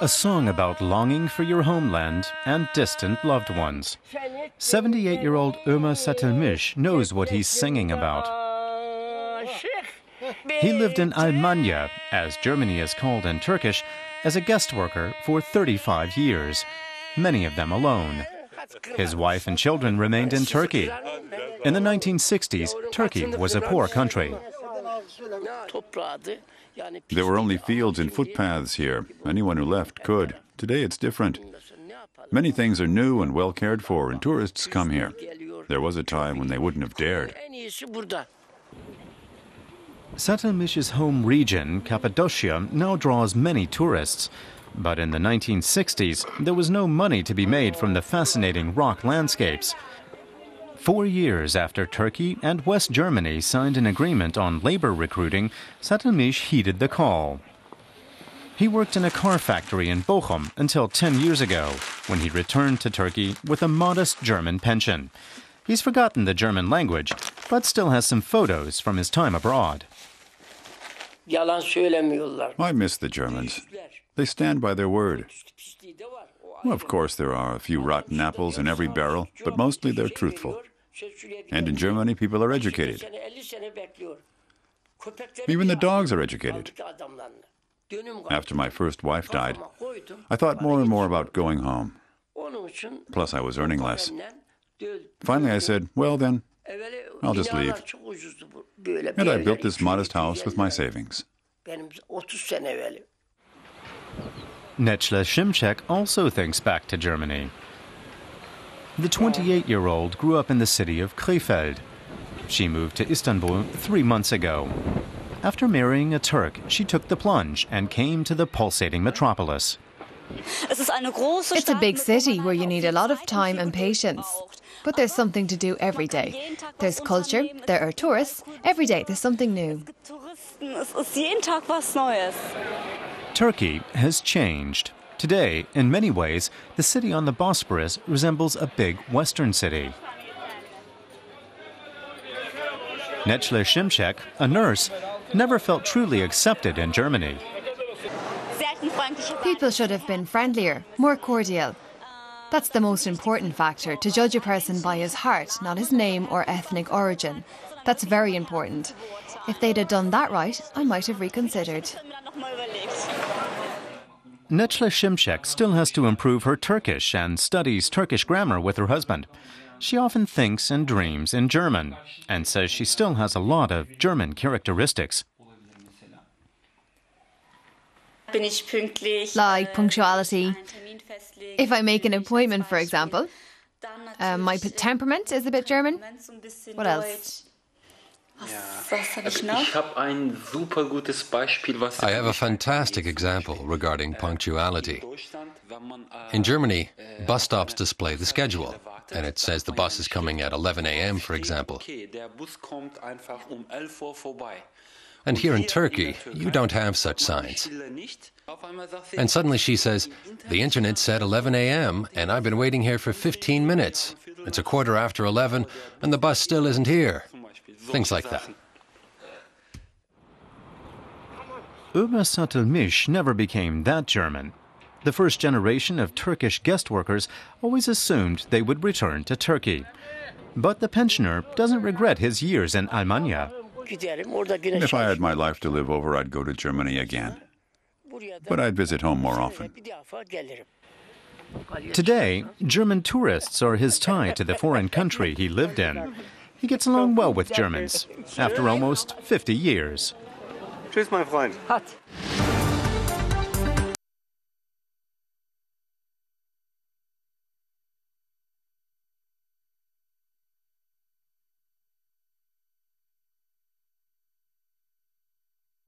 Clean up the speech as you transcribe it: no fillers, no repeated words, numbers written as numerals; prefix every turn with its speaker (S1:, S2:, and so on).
S1: a song about longing for your homeland and distant loved ones. 78-year-old Ömer Satılmış knows what he's singing about. He lived in Almanya, as Germany is called in Turkish, as a guest worker for 35 years, many of them alone. His wife and children remained in Turkey. In the 1960s, Turkey was a poor country.
S2: There were only fields and footpaths here. Anyone who left could. Today it's different. Many things are new and well cared for, and tourists come here. There was a time when they wouldn't have dared.
S1: Satılmış's home region, Cappadocia, now draws many tourists. But in the 1960s, there was no money to be made from the fascinating rock landscapes. 4 years after Turkey and West Germany signed an agreement on labor recruiting, Satılmış heeded the call. He worked in a car factory in Bochum until 10 years ago, when he returned to Turkey with a modest German pension. He's forgotten the German language, but still has some photos from his time abroad.
S2: I miss the Germans. They stand by their word. Well, of course, there are a few rotten apples in every barrel, but mostly they're truthful. And in Germany, people are educated. Even the dogs are educated. After my first wife died, I thought more and more about going home. Plus, I was earning less. Finally, I said, well then, I'll just leave. And I built this modest house with my savings.
S1: Necla Şimşek also thinks back to Germany. The 28-year-old grew up in the city of Krefeld. She moved to Istanbul 3 months ago. After marrying a Turk, she took the plunge and came to the pulsating metropolis.
S3: It's a big city where you need a lot of time and patience. But there's something to do every day. There's culture, there are tourists. Every day there's something new.
S1: Turkey has changed. Today, in many ways, the city on the Bosporus resembles a big Western city. Necla Şimşek, a nurse, never felt truly accepted in Germany.
S3: People should have been friendlier, more cordial. That's the most important factor, to judge a person by his heart, not his name or ethnic origin. That's very important. If they'd have done that right, I might have reconsidered.
S1: Necla Şimşek still has to improve her Turkish and studies Turkish grammar with her husband. She often thinks and dreams in German and says she still has a lot of German characteristics.
S3: Like punctuality. If I make an appointment, for example. My temperament is a bit German. What else?
S4: I have a fantastic example regarding punctuality. In Germany, bus stops display the schedule, and it says the bus is coming at 11 a.m., for example. And here in Turkey, you don't have such signs. And suddenly she says, the internet said 11 a.m., and I've been waiting here for 15 minutes. It's 11:15, and the bus still isn't here. Things like that.
S1: Ömer Satılmış never became that German. The first generation of Turkish guest workers always assumed they would return to Turkey. But the pensioner doesn't regret his years in Almanya.
S2: If I had my life to live over, I'd go to Germany again. But I'd visit home more often.
S1: Today, German tourists are his tie to the foreign country he lived in. He gets along well with Germans, after almost 50 years.
S5: Tschüss, mein Freund.